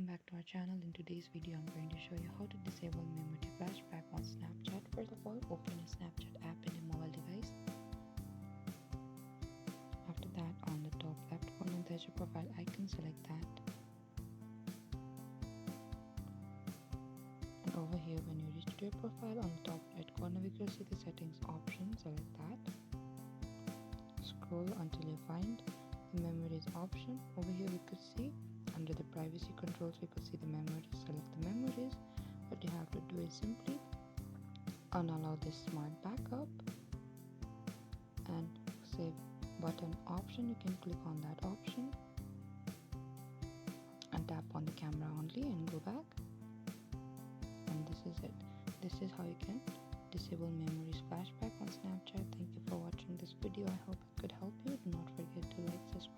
welcome back to our channel. In today's video I'm going to show you how to disable memory flashback on Snapchat. First of all, open your Snapchat app in your mobile device. After that, on the top left corner there's your profile icon, select that. And over here, when you reach to your profile, on the top right corner we could see the settings option, select that. Scroll until you find the memories option. Over here we could see under the privacy controls we could see the memories. Select the memories. What you have to do is simply unallow this smart backup and save button option. You can click on that option and tap on the camera only and go back, and this is it. This is how you can disable memories flashback on Snapchat. Thank you for watching this video. I hope it could help you. Do not forget to like, subscribe